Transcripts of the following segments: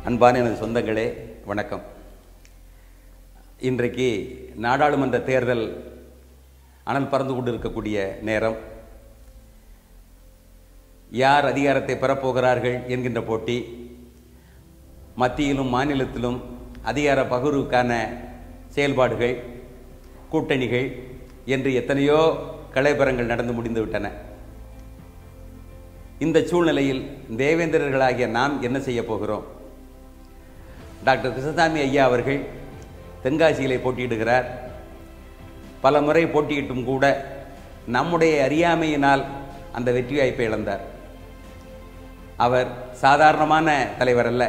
அன்பான எனது சொந்தங்களே வணக்கம். இன்றைக்கு நாடாளுமன்ற தேர்தல் அனல் பறந்து கொண்டிருக்கக்கூடிய நேரம். யார் அதிகாரத்தை பெறப்போகிறார்கள் என்கின்ற போட்டி, மத்தியிலும் மாநிலத்திலும் அதிகார பகிர்வுக்கான செயல்பாடுகள், கூட்டணிகள் என்று எத்தனையோ கலைபரங்கள் நடந்து முடிந்துவிட்டன. இந்த சூழ்நிலையில் தேவேந்திரர்களாகிய நாம் என்ன செய்ய போகிறோம்? டாக்டர் கிருஷ்ணசாமி ஐயா அவர்கள் தென்காசியிலே போட்டியிடுகிறார். பல முறை போட்டியிட்டும் கூட நம்முடைய அறியாமையினால் அந்த வெற்றி வாய்ப்பை இழந்தார். அவர் சாதாரணமான தலைவர் அல்ல.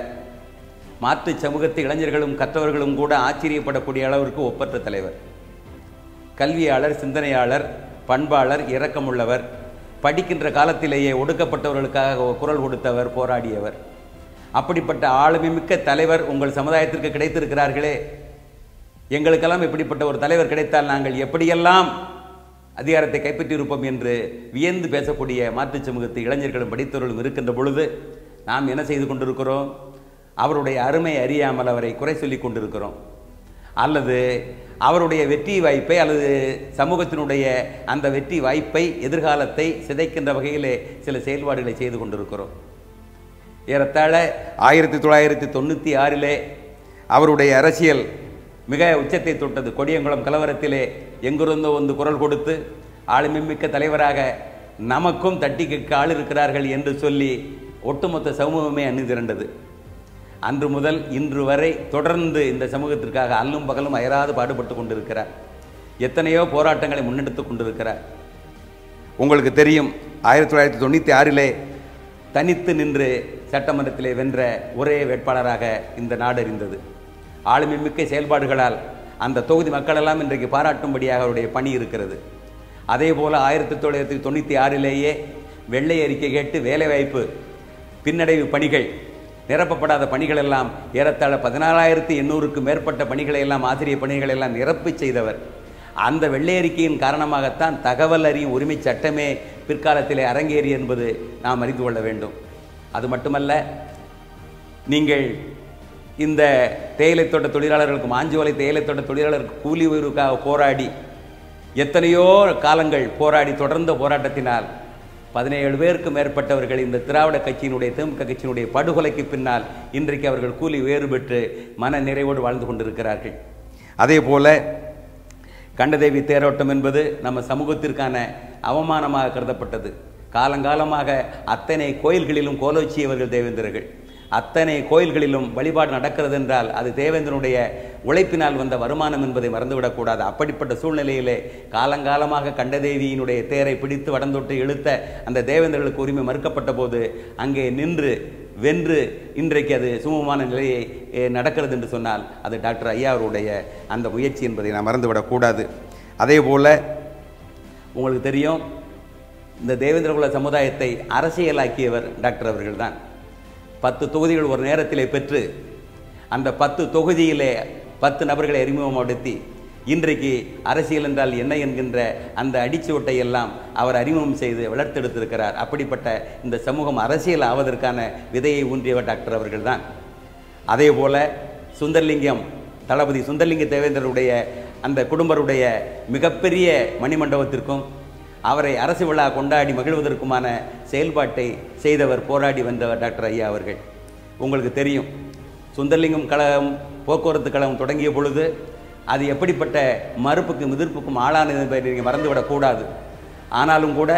மாற்று சமூகத்து இளைஞர்களும் கற்றவர்களும் கூட ஆச்சரியப்படக்கூடிய அளவிற்கு ஒப்பற்ற தலைவர். கல்வியாளர், சிந்தனையாளர், பண்பாளர், இரக்கமுள்ளவர். படிக்கின்ற காலத்திலேயே ஒடுக்கப்பட்டவர்களுக்காக குரல் கொடுத்தவர், போராடியவர். அப்படிப்பட்ட ஆளுமை மிக்க தலைவர் உங்கள் சமுதாயத்திற்கு கிடைத்திருக்கிறார்களே. எங்களுக்கெல்லாம் இப்படிப்பட்ட ஒரு தலைவர் கிடைத்தால் நாங்கள் எப்படியெல்லாம் அதிகாரத்தை கைப்பற்றியிருப்போம் என்று வியந்து பேசக்கூடிய மாற்று சமூகத்து இளைஞர்களும் படித்தவர்களும் இருக்கின்ற பொழுது நாம் என்ன செய்து கொண்டிருக்கிறோம்? அவருடைய அருமை அறியாமல் அவரை குறை சொல்லிக் கொண்டிருக்கிறோம். அல்லது அவருடைய வெற்றி வாய்ப்பை அல்லது சமூகத்தினுடைய அந்த வெற்றி வாய்ப்பை, எதிர்காலத்தை சிதைக்கின்ற வகையிலே சில செயல்பாடுகளை செய்து கொண்டிருக்கிறோம். ஏறத்தாழ 1996 அவருடைய அரசியல் மிக உச்சத்தை தொட்டது. கொடியங்குளம் கலவரத்திலே எங்கிருந்தோ வந்து குரல் கொடுத்து ஆளுமைமிக்க தலைவராக நமக்கும் தட்டி கேட்க ஆள் இருக்கிறார்கள் என்று சொல்லி ஒட்டுமொத்த சமூகமே அணி திரண்டது. அன்று முதல் இன்று வரை தொடர்ந்து இந்த சமூகத்திற்காக அல்லும் பகலும் அயராது பாடுபட்டு கொண்டிருக்கிறார். எத்தனையோ போராட்டங்களை முன்னெடுத்து கொண்டிருக்கிறார். உங்களுக்கு தெரியும், 1996 தனித்து நின்று சட்டமன்றத்திலே வென்ற ஒரே வேட்பாளராக இந்த நாடு அறிந்தது. ஆளுமை மிக்க செயல்பாடுகளால் அந்த தொகுதி மக்களெல்லாம் இன்றைக்கு பாராட்டும்படியாக அவருடைய பணி இருக்கிறது. அதே போல 1996 வெள்ளை அறிக்கை கேட்டு வேலைவாய்ப்பு பின்னடைவு பணிகள், நிரப்பப்படாத பணிகள் எல்லாம் ஏறத்தாழ 14,800க்கும் மேற்பட்ட பணிகளை எல்லாம், ஆசிரியர் பணிகளை எல்லாம் நிரப்பி செய்தவர். அந்த வெள்ளை அறிக்கையின் காரணமாகத்தான் தகவல் அறியும் உரிமை சட்டமே பிற்காலத்திலே அரங்கேறி என்பது நாம் அறிந்து கொள்ள வேண்டும். அது மட்டுமல்ல, நீங்கள் இந்த தேயிலை தோட்ட தொழிலாளர்களுக்கு, மாஞ்சோலை தேயிலை தோட்ட தொழிலாளர்களுக்கு கூலி உயர்வுக்காக போராடி எத்தனையோ காலங்கள் போராடி தொடர்ந்த போராட்டத்தினால் 17 பேருக்கு மேற்பட்டவர்கள் இந்த திராவிட கட்சியினுடைய, திமுக கட்சியினுடைய படுகொலைக்கு பின்னால் இன்றைக்கு அவர்கள் கூலி உயர்வு பெற்று மன நிறைவோடு வாழ்ந்து கொண்டிருக்கிறார்கள். அதே போல கண்டதேவி தேரோட்டம் என்பது நம்ம சமூகத்திற்கான அவமானமாக கருதப்பட்டது. காலங்காலமாக அத்தனை கோயில்களிலும் கோலோச்சியவர்கள் தேவேந்திரர்கள். அத்தனை கோயில்களிலும் வழிபாடு நடக்கிறது என்றால் அது தேவேந்திரனுடைய உழைப்பினால் வந்த வருமானம் என்பதை மறந்துவிடக்கூடாது. அப்படிப்பட்ட சூழ்நிலையிலே காலங்காலமாக கண்டதேவியினுடைய தேரை பிடித்து வடந்தொட்டு இழுத்த அந்த தேவேந்திரர்களுக்கு உரிமை மறுக்கப்பட்ட போது அங்கே நின்று வென்று இன்றைக்கு அது சுமூகமான நிலையை நடக்கிறது என்று சொன்னால் அது டாக்டர் ஐயா அவருடைய அந்த முயற்சி என்பதை நாம் மறந்துவிடக்கூடாது. அதே போல் உங்களுக்கு தெரியும், இந்த தேவேந்திரகுல சமுதாயத்தை அரசியலாக்கியவர் டாக்டர் அவர்கள் தான். 10 தொகுதிகள் ஒரு நேரத்திலே பெற்று அந்த 10 தொகுதியிலே 10 நபர்களை அறிமுகப்படுத்தி இன்றைக்கு அரசியல் என்றால் என்ன என்கின்ற அந்த அடிச்சுவட்டை எல்லாம் அவர் அறிமுகம் செய்து வளர்த்தெடுத்திருக்கிறார். அப்படிப்பட்ட இந்த சமூகம் அரசியல் ஆவதற்கான விதையை ஊன்றியவர் டாக்டர் அவர்கள் தான். அதே போல சுந்தர்லிங்கம், தளபதி சுந்தர்லிங்க தேவேந்திரருடைய அந்த குடும்பருடைய மிகப்பெரிய மணிமண்டபத்திற்கும் அவரை அரசு விழா கொண்டாடி மகிழ்வதற்குமான செயல்பாட்டை செய்தவர், போராடி வந்தவர் டாக்டர் ஐயா அவர்கள். உங்களுக்கு தெரியும், சுந்தர்லிங்கம் கழகம், போக்குவரத்து கழகம் தொடங்கிய பொழுது அது எப்படிப்பட்ட மறுப்புக்கும் எதிர்ப்புக்கும் ஆளானது என்பதை நீங்கள் மறந்துவிடக்கூடாது. ஆனாலும் கூட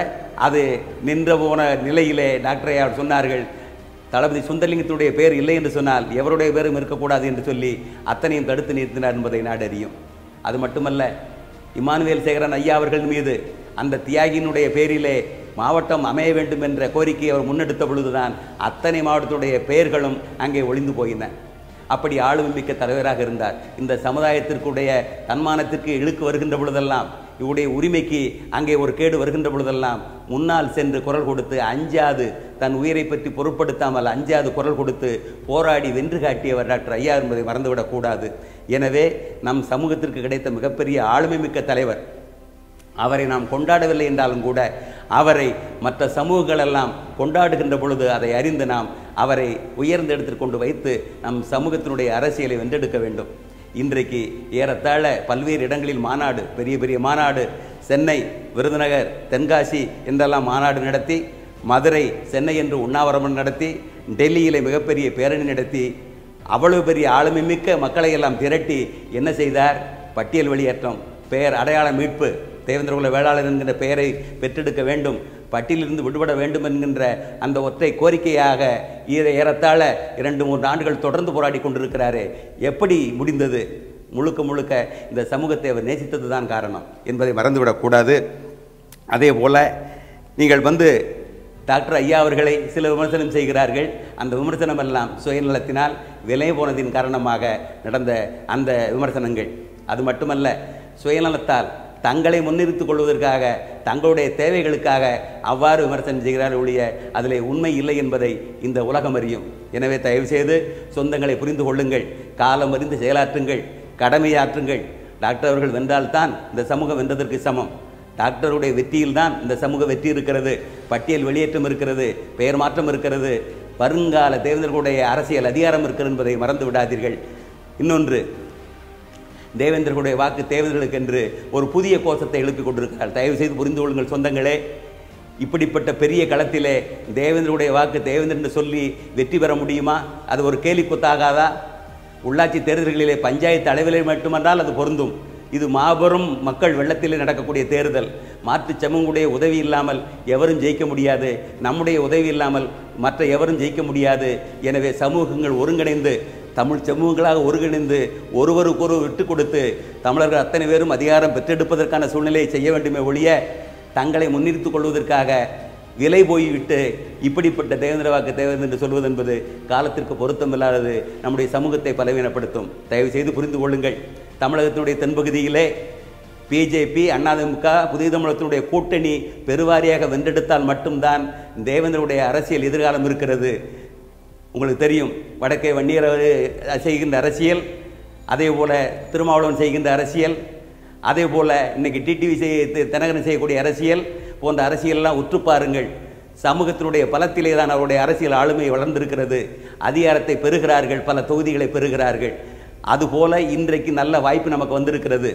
அது நின்ற போன நிலையிலே டாக்டர் ஐயா சொன்னார்கள், தளபதி சுந்தர்லிங்கத்துடைய பேர் இல்லை என்று சொன்னால் எவருடைய பேரும் இருக்கக்கூடாது என்று சொல்லி அத்தனையும் தடுத்து நிறுத்தினார் என்பதை நாடு அறியும். அது மட்டுமல்ல, இமானுவேல் சேகரன் ஐயா அவர்கள் மீது அந்த தியாகியினுடைய பேரிலே மாவட்டம் அமைய வேண்டும் என்ற கோரிக்கையை அவர் முன்னெடுத்த பொழுதுதான் அத்தனை மாவட்டத்துடைய பெயர்களும் அங்கே ஒளிந்து போயின. அப்படி ஆளுமை மிக்க தலைவராக இருந்தார். இந்த சமுதாயத்திற்குடைய தன்மானத்திற்கு இழுக்கு வருகின்ற பொழுதெல்லாம், இவருடைய உரிமைக்கு அங்கே ஒரு கேடு வருகின்ற பொழுதெல்லாம் முன்னால் சென்று குரல் கொடுத்து, அஞ்சாது, தன் உயிரை பற்றி பொருட்படுத்தாமல் அஞ்சாது குரல் கொடுத்து போராடி வென்று காட்டியவர் டாக்டர் ஐயா என்பதை மறந்துவிடக்கூடாது. எனவே நம் சமூகத்திற்கு கிடைத்த மிகப்பெரிய ஆளுமை மிக்க தலைவர். அவரை நாம் கொண்டாடவில்லை என்றாலும் கூட அவரை மற்ற சமூகங்களெல்லாம் கொண்டாடுகின்ற பொழுது அதை அறிந்து நாம் அவரை உயர்ந்த இடத்திற்கு கொண்டு வைத்து நம் சமூகத்தினுடைய அரசியலை வென்றெடுக்க வேண்டும். இன்றைக்கு ஏறத்தாழ பல்வேறு இடங்களில் மாநாடு, பெரிய பெரிய மாநாடு, சென்னை, விருதுநகர், தென்காசி என்றெல்லாம் மாநாடு நடத்தி, மதுரை, சென்னை என்று உண்ணாவிரதம் நடத்தி, டெல்லியிலே மிகப்பெரிய பேரணி நடத்தி, அவ்வளவு பெரிய ஆளுமை மிக்க மக்களை எல்லாம் திரட்டி என்ன செய்தார்? பட்டியல் வெளியேற்றம், பெயர் அடையாள மீட்பு, தேவேந்திரகுல வேளாளர் என்கின்ற பெயரை பெற்றெடுக்க வேண்டும், பட்டியலிருந்து விடுபட வேண்டும் என்கின்ற அந்த ஒற்றை கோரிக்கையாக ஏறத்தாழ 2-3 ஆண்டுகள் தொடர்ந்து போராடி கொண்டிருக்கிறாரே. எப்படி முடிந்தது? முழுக்க முழுக்க இந்த சமூகத்தை அவர் நேசித்தது தான் காரணம் என்பதை மறந்துவிடக்கூடாது. அதே போல் நீங்கள் டாக்டர் ஐயா அவர்களை சில விமர்சனம் செய்கிறார்கள். அந்த விமர்சனம் எல்லாம் சுயநலத்தினால் விலை போனதின் காரணமாக நடந்த அந்த விமர்சனங்கள். அது மட்டுமல்ல, சுயநலத்தால் தங்களை முன்னிறுத்திக் கொள்வதற்காக, தங்களுடைய தேவைகளுக்காக அவ்வாறு விமர்சனம் செய்கிறார்கள் ஒழிய அதில் உண்மை இல்லை என்பதை இந்த உலகம் அறியும். எனவே தயவு செய்து சொந்தங்களை புரிந்து கொள்ளுங்கள், காலம் அறிந்து செயலாற்றுங்கள், கடமையாற்றுங்கள். டாக்டர் அவர்கள் வென்றால்தான் இந்த சமூகம் வென்றதற்கு சமம். டாக்டருடைய வெற்றியில்தான் இந்த சமூக வெற்றி இருக்கிறது, பட்டியல் வெளியேற்றம் இருக்கிறது, பெயர் மாற்றம் இருக்கிறது, வருங்கால தேவேந்திரர்களுடைய அரசியல் அதிகாரம் இருக்கிறது என்பதை மறந்து விடாதீர்கள். இன்னொன்று, தேவேந்திரர்களுடைய வாக்கு தேவேந்திரர்களுக்கு என்று ஒரு புதிய கோஷத்தை எழுப்பிக் கொண்டிருக்கிறார். தயவு செய்து புரிந்து கொள்ளுங்கள் சொந்தங்களே. இப்படிப்பட்ட பெரிய களத்திலே தேவேந்திரனுடைய வாக்கு தேவேந்திரன் என்று சொல்லி வெற்றி பெற முடியுமா? அது ஒரு கேலி கொத்தாகாதா? உள்ளாட்சி தேர்தல்களிலே பஞ்சாயத்து அளவிலே மட்டுமென்றால் அது பொருந்தும். இது மாபெரும் மக்கள் வெள்ளத்திலே நடக்கக்கூடிய தேர்தல். மாற்று சமூகங்களுடைய உதவி இல்லாமல் எவரும் ஜெயிக்க முடியாது, நம்முடைய உதவி இல்லாமல் மற்ற எவரும் ஜெயிக்க முடியாது. எனவே சமூகங்கள் ஒருங்கிணைந்து, தமிழ் சமூகங்களாக ஒருங்கிணைந்து ஒருவருக்கொரு விட்டு கொடுத்து தமிழர்கள் அத்தனை பேரும் அதிகாரம் பெற்றெடுப்பதற்கான சூழ்நிலையை செய்ய வேண்டுமே ஒழிய தங்களை முன்னிறுத்திக் கொள்வதற்காக விலை போய்விட்டு இப்படிப்பட்ட தேவேந்திர வாக்கு தேவேந்திர என்று சொல்வது என்பது காலத்திற்கு பொருத்தமில்லாதது, நம்முடைய சமூகத்தை பலவீனப்படுத்தும். தயவு செய்து புரிந்து கொள்ளுங்கள். தமிழகத்தினுடைய தென்பகுதியிலே பிஜேபி, அதிமுக, புதிய தமிழகத்தினுடைய கூட்டணி பெருவாரியாக வென்றெடுத்தால் மட்டும்தான் தேவேந்திரனுடைய அரசியல் எதிர்காலம் இருக்கிறது. உங்களுக்கு தெரியும், வடக்கே வன்னியர் செய்கின்ற அரசியல், அதே போல் திருமாவளவன் செய்கின்ற அரசியல், அதே போல் இன்றைக்கி டிடிவி தினகரன் செய்யக்கூடிய அரசியல் போன்ற அரசியலெல்லாம் உற்று பாருங்கள். சமூகத்தினுடைய பலத்திலே தான் அவருடைய அரசியல் ஆளுமை வளர்ந்திருக்கிறது. அதிகாரத்தை பெறுகிறார்கள், பல தொகுதிகளை பெறுகிறார்கள். அதுபோல இன்றைக்கு நல்ல வாய்ப்பு நமக்கு வந்திருக்கிறது.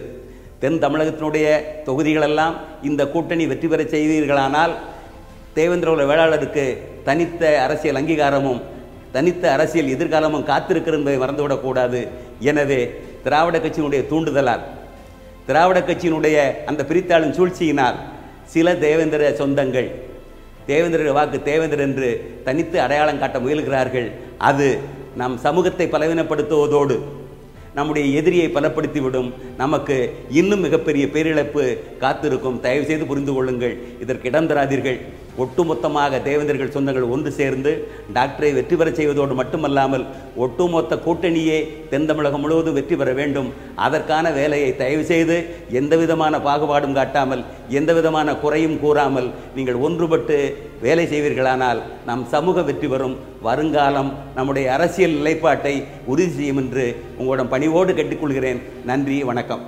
தென் தமிழகத்தினுடைய தொகுதிகளெல்லாம் இந்த கூட்டணி வெற்றி பெற செய்வீர்களானால் தேவேந்திரகுல வேளாளருக்கு தனித்த அரசியல் அங்கீகாரமும் தனித்த அரசியல் எதிர்காலமும் காத்திருக்கிறது என்பதை மறந்துவிடக்கூடாது. எனவே திராவிட கட்சியினுடைய தூண்டுதலால், திராவிட கட்சியினுடைய அந்த பிரித்தாளும் சூழ்ச்சியினால் சில தேவேந்திர சொந்தங்கள் தேவேந்திர வாக்கு தேவேந்திர என்று தனித்து அடையாளம் காட்ட முயல்கிறார்கள். அது நம் சமூகத்தை பலவீனப்படுத்துவதோடு நம்முடைய எதிரியை பலப்படுத்திவிடும். நமக்கு இன்னும் மிகப்பெரிய பேரிழப்பு காத்திருக்கும். தயவு செய்து புரிந்து கொள்ளுங்கள், இதற்கு இடம் தராதீர்கள். ஒட்டுமொத்தமாக தேவேந்திரர்கள் சொந்தங்கள் ஒன்று சேர்ந்து டாக்டரை வெற்றி பெற செய்வதோடு மட்டுமல்லாமல் ஒட்டுமொத்த கூட்டணியே தென் தமிழகம் முழுவதும் வெற்றி பெற வேண்டும். அதற்கான வேலையை தயவு செய்து எந்த விதமான பாகுபாடும் காட்டாமல், எந்த விதமான குறையும் கூறாமல் நீங்கள் ஒன்றுபட்டு வேலை செய்வீர்களானால் நம் சமூக வெற்றி பெறும். வருங்காலம் நம்முடைய அரசியல் நிலைப்பாட்டை உறுதி செய்யும் என்று உங்களிடம் பணிவோடு கேட்டுக்கொள்கிறேன். நன்றி, வணக்கம்.